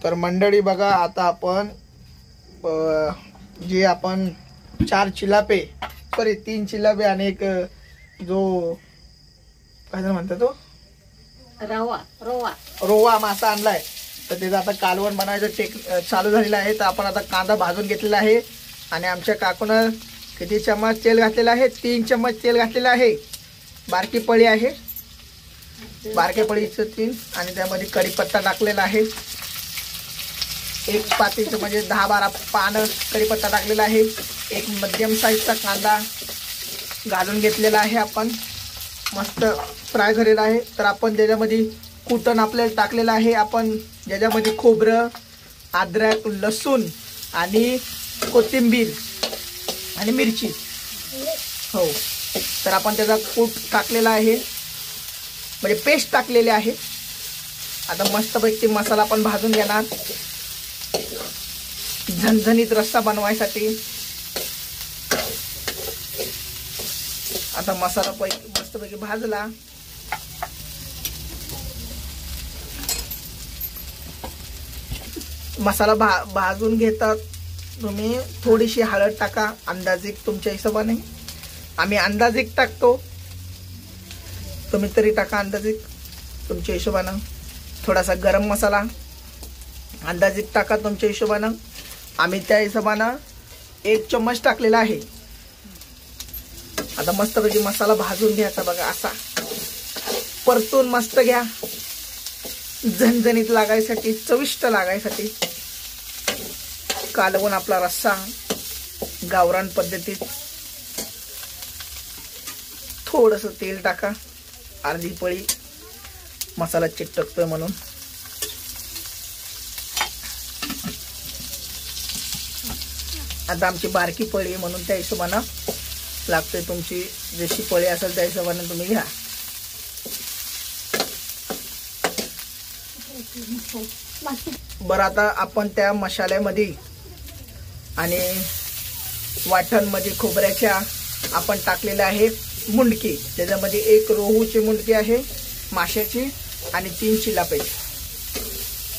तर मंडळी बघा, आता आपण जे आपण 4 चिलापे, सॉरी 3 चिलापे आणि एक जो काय म्हणतात तो रोवा मासा आणलाय, तर त्याचं आता कालवण बनवायचं चालू झालेलं आहे. तर आपण आता कांदा भाजून घेतलेला आहे आणि आमच्या काकूनं किती चम्मच तेल घातलेलं आहे? 3 चम्मच तेल घातलेलं आहे. बारकी पळी आहे, बारक्या पळीचं 3, आणि त्यामध्ये कढीपत्ता टाकलेला आहे. एक पातीचं म्हणजे 10-12 पानं कढीपत्ता टाकलेला आहे. एक मध्यम साईजचा कांदा घालून घेतलेला आहे, आपण मस्त फ्राय झालेला आहे. तर आपण त्याच्यामध्ये कुटण आपल्याला टाकलेलं आहे, आपण ज्याच्यामध्ये खोबरं, अद्रक, लसूण आणि कोथिंबीर आणि मिरची, हो, तर आपण त्याचा कूट टाकलेला आहे, म्हणजे पेस्ट टाकलेली आहे. आता मस्तपैकी मसाला आपण भाजून घेणार झणझणीत रस्सा बनवायसाठी. आता मसाला मस्तपैकी भाजला. मसाला भाजून घेतात तुम्ही. थोडीशी हळद टाका अंदाजिक तुमच्या हिशोबाने. आम्ही अंदाजिक टाकतो, तुम्ही तरी टाका अंदाजिक तुमच्या हिशोबानं. थोडासा गरम मसाला अंदाजिक टाका तुमच्या हिशोबानं. आम्ही त्या हिशोबानं 1 चम्मच टाकलेला आहे. आता मस्तपैकी मसाला भाजून घ्यायचा बघा, असा परतून मस्त घ्या, झणझणीत लागायसाठी, चविष्ट लागायसाठी. कालवण आपला रस्सा गावरान पद्धतीत. थोडस तेल टाका, अर्धी पळी, मसाला चिकटतोय म्हणून. आता आमची बारकी पळी आहे म्हणून त्या हिशोबानं लागतोय. तुमची जशी पळी असेल त्या हिशोबाने तुम्ही घ्या. बरं, आता आपण त्या मसाल्यामध्ये आणि वाटणमध्ये खोबऱ्याच्या आपण टाकलेल्या आहे मुंडकी. त्याच्यामध्ये 1 रोहूची मुंडकी आहे माशाची आणि 3 चिलाप्याची.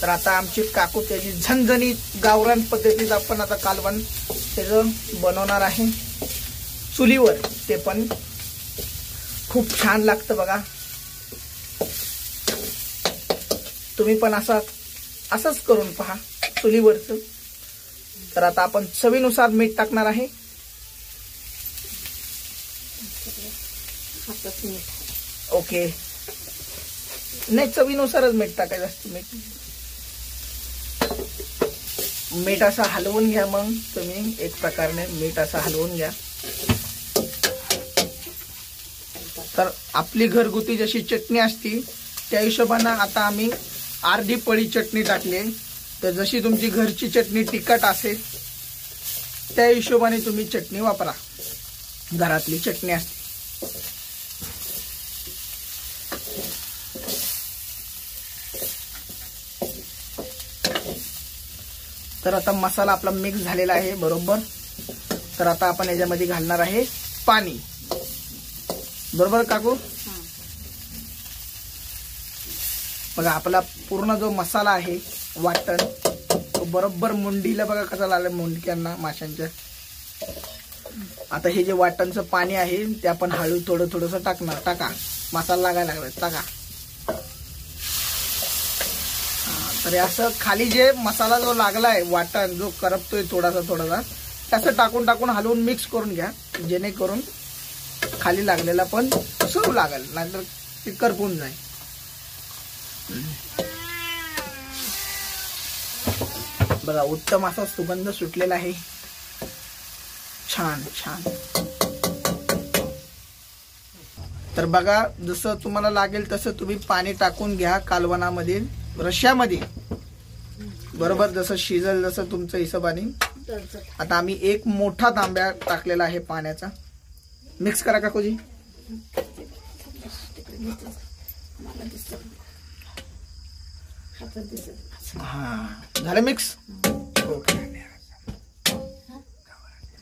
तर आता आमची काकू त्याची झणझणीत गावरान पद्धतीत आपण आता कालवण त्याचं बनवणार आहे चुलीवर. ते पण खूप छान लागतं बघा. तुम्ही पण असंच करून पहा चुलीवरचं. तर आता आपण चवीनुसार मीठ टाकणार आहे. ओके, नाही चवीनुसारच मीठ टाकायचं असतं. मीठ असं हलवून घ्या. मग तुम्ही एक प्रकारे मीठ असं हलवून घ्या. तर आपली घरगुती जशी चटणी असती त्या हिशोबानं आता आम्ही अर्धी पळी चटणी टाकली. तर जशी तुमची घरची चटणी तिखट असेल त्या हिशोबाने तुम्ही चटणी वापरा, घरातली चटणी असते. तर आता मसाला आपला मिक्स झालेला आहे बरोबर. तर आता आपण याच्यामध्ये घालणार आहे पाणी. बरोबर काकू? बघा आपला पूर्ण जो मसाला आहे वाटण तो बरोबर मुंडीला बघा कसा लागला मुंडक्यांना माशांच्या. आता हे जे वाटणचं पाणी आहे ते आपण हळू थोडं टाकणार. टाका, मसाला लागायला लागला, टाका. तर असं खाली जे मसाला जो लागलाय वाटण जो करपतोय थोडासा त्याचं टाकून हलवून मिक्स करून घ्या, जेणेकरून खाली लागलेला पण चव लागेल, नाहीतर ते करपून जाईल. बघा उत्तम असा सुगंध सुटलेला आहे. छान छान. तर बघा जसं तुम्हाला लागेल तसं तुम्ही पाणी टाकून घ्या कालवणामध्ये, रश्श्यामध्ये. बरोबर जसं शिजल जसं तुमच्या हिशोबाने. आता आम्ही 1 मोठा तांब्या टाकलेला आहे पाण्याचा. मिक्स करा काकूजी. हा झालं मिक्स. ओके.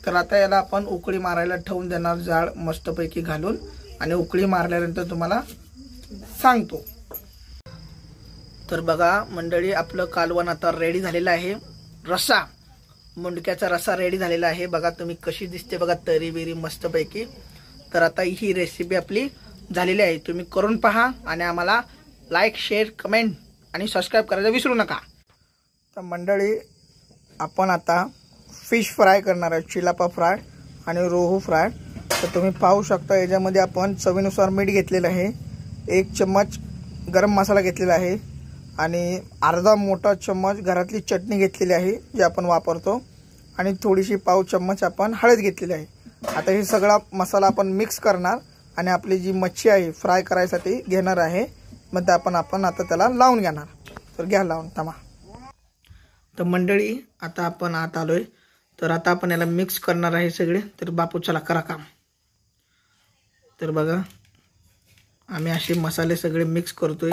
तर आता याला आपण उकळी मारायला ठेवून देणार जाळ मस्तपैकी घालून, आणि उकळी मारल्यानंतर तुम्हाला सांगतो. तर बघा मंडळी, आपलं कालवण आता रेडी झालेलं आहे. रस्सा, मुंडक्याचा रस्सा रेडी झालेला आहे. बघा तुम्ही कशी दिसते बघा, तरी बिरी मस्तपैकी. तर आता ही रेसिपी आपली झालेली आहे. तुम्ही करून पहा आणि आम्हाला लाईक, शेअर, कमेंट आणि सबस्क्राईब करायला विसरू नका. तर मंडळी, आपण आता फिश फ्राय करणार आहे. चिलापा फ्राय आणि रोहू फ्राय. तर तुम्ही पाहू शकता, याच्यामध्ये आपण चवीनुसार मीठ घेतलेलं आहे, 1 चम्मच गरम मसाला घेतलेला आहे आणि अर्धा मोठा चम्मच घरातली चटणी घेतलेली आहे जी आपण वापरतो आणि थोडीशी पाव चम्मच आपण हळद घेतलेली आहे. आता हे सगळा मसाला आपण मिक्स करणार आणि आपली जी मच्छी आहे फ्राय करायसाठी घेणार आहे. मग ते आपण आता त्याला लावून घेणार. तर घ्या लावून थांबा. तर मंडळी, आता आपण आत आलोय. तर आता आपण याला मिक्स करणार आहे सगळे. तर बापू चला करा काम. तर बघा, आम्ही असे मसाले सगळे मिक्स करतोय.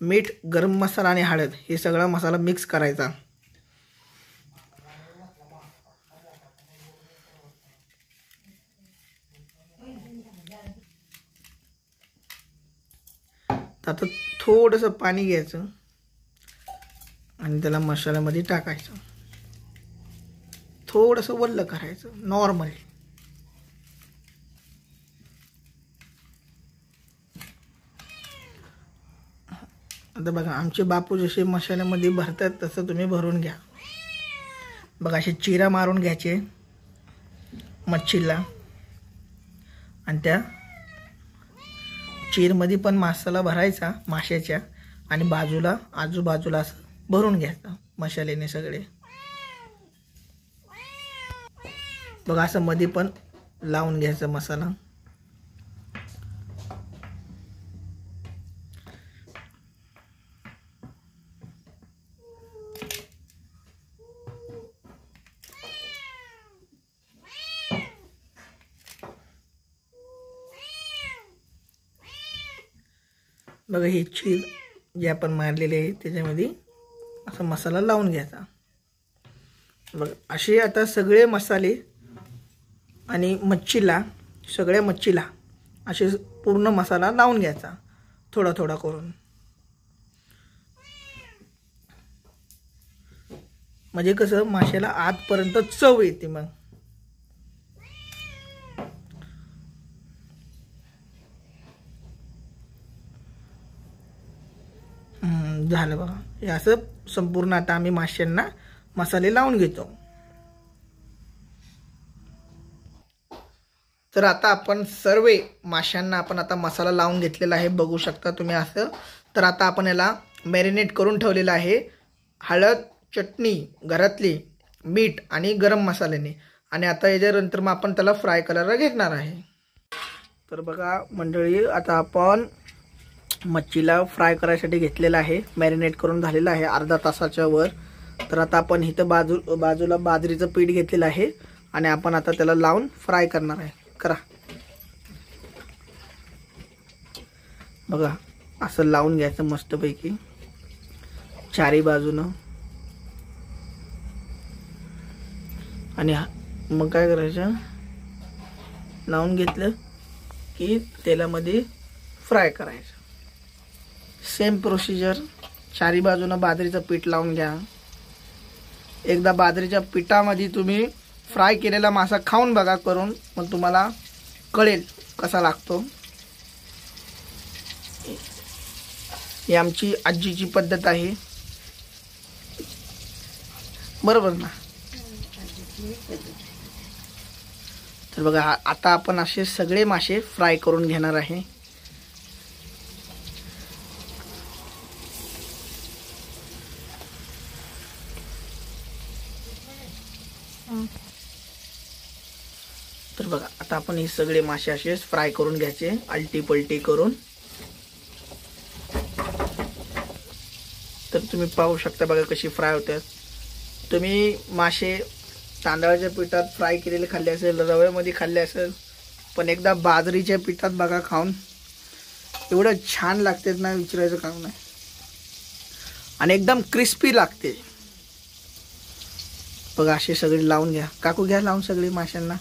मीठ, गरम मसाला आणि हळद हे सगळा मसाला मिक्स करायचा. आता थोडंसं पाणी घ्यायचं आणि त्याला मसाल्यामध्ये टाकायचं. थोडंसं वल्ल करायचं नॉर्मल. आता बघा, आमचे बापू जसे मसाल्यामध्ये भरतात तसं तुम्ही भरून घ्या. बघा, असे चिरा मारून घ्यायचे मच्छीला आणि त्या चीरमध्ये पण मसाला भरायचा माशाच्या आणि बाजूला आजूबाजूला असं भरून घ्यायचं मसाल्याने सगळे. बघा, असं मध्ये पण लावून घ्यायचा मसाला. बघा, ही चीज जे आपण मारलेली आहे त्याच्यामध्ये असा मसाला लावून घ्यायचा. बघा, असे आता सगळे मसाले आणि सगळ्या मच्छीला असे पूर्ण मसाला लावून घ्यायचा थोडा थोडा करून. म्हणजे कसं माशाला आतपर्यंत चव येते. मग झालं बघा, हे असं संपूर्ण आता आम्ही माशांना मसाले लावून घेतो. तर आता आपण सर्व माशांना आपण आता मसाला लावून घेतलेला आहे, बघू शकता तुम्ही असं. तर आता आपण याला मॅरिनेट करून ठेवलेलं आहे हळद, चटणी घरातली, मीठ आणि गरम मसाल्याने. आणि आता याच्यानंतर मग आपण त्याला फ्राय करायला घेणार आहे. तर बघा मंडळी, आता आपण मच्छीला फ्राय करायसाठी घेतलेला आहे, मॅरिनेट करून झालेला आहे अर्धा तासाच्या वर. तर आता आपण इथं बाजूला बाजरीचं पीठ घेतलेलं आहे आणि आपण आता त्याला लावून फ्राय करणार आहे. करा बघा, असं लावून घ्यायचं मस्तपैकी चारी बाजूनं. आणि मग काय करायचं, लावून घेतलं की तेलामध्ये फ्राय करायचं. सेम प्रोसिजर, चारी बाजूनं बाजरीचं पीठ लावून घ्या. एकदा बाजरीच्या पिठामध्ये तुम्ही फ्राय केलेला मासा खाऊन बघा करून, मग तुम्हाला कळेल कसा लागतो. ही आमची आजीची पद्धत आहे, बरोबर ना. तर बघा, आता आपण असे सगळे मासे फ्राय करून घेणार आहे. तर बघा, आता आपण हे सगळे मासे असे फ्राय करून घ्यायचे आलटी पलटी करून. तर तुम्ही पाहू शकता बघा कशी फ्राय होतात. तुम्ही मासे तांदळाच्या पिठात फ्राय केलेले खाल्ले असेल, रव्यामध्ये खाल्ले असेल, पण एकदा बाजरीच्या पिठात बघा खाऊन, एवढं छान लागते ना, विचारायचं काम नाही. आणि एकदम क्रिस्पी लागते. बघा, असे सगळे लावून घ्या. काकू घ्या लावून सगळे माशांना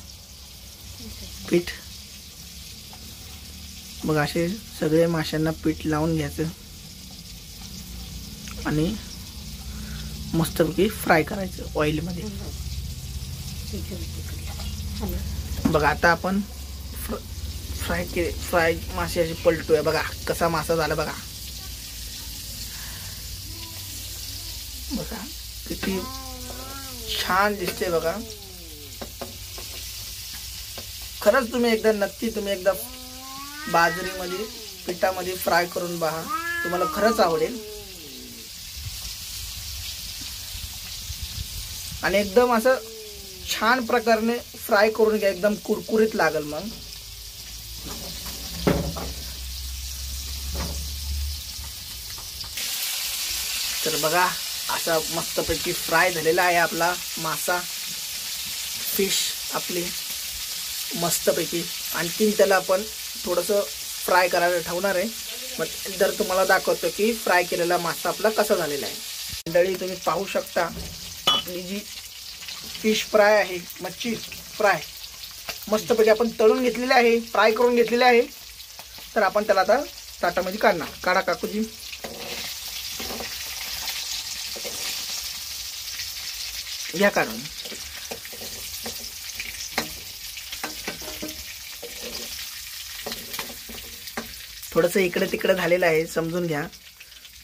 पीठ. बघा, असे सगळे माशांना पीठ लावून घ्यायचं. आणि मस्तपैकी फ्राय करायचं ऑइलमध्ये. बघा आता आपण फ्राय मासे असे पलटूया. बघा कसा मासा झाला बघा. बघा किती छान दिसते बघा. खरंच तुम्ही एकदा बाजरीमध्ये पिठामध्ये फ्राय करून पहा, तुम्हाला खरंच आवडेल. आणि एकदम असं छान प्रकारे फ्राय करून घ्या, एकदम कुरकुरीत लागल. मग तर बघा असा मस्तपैकी फ्राय झालेला आहे आपला मासा, फिश आपली मस्तपैकी. आणखीन त्याला आपण थोडंसं फ्राय करायला ठेवणार आहे. मग नंतर तुम्हाला दाखवतो की फ्राय केलेला मासा आपला कसा झालेला आहे. मंडळी तुम्ही पाहू शकता आपली जी फिश फ्राय आहे, मच्छी फ्राय मस्तपैकी आपण तळून घेतलेले आहे, फ्राय करून घेतलेले आहे. तर आपण त्याला आता ताटामध्ये काढणार. काढा काकूजी. घ्या काढून. थोडंसं इकडे तिकडे झालेलं आहे, समजून घ्या.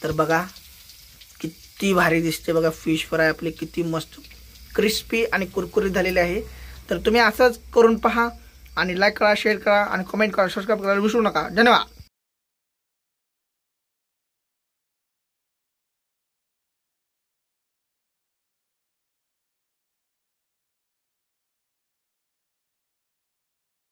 तर बघा किती भारी दिसते बघा फिश फ्राय आपली, किती मस्त क्रिस्पी आणि कुरकुरीत झालेले आहे. तर तुम्ही असंच करून पहा आणि लाईक करा, शेअर करा आणि कमेंट करा, सबस्क्राईब करायला विसरू नका. धन्यवाद.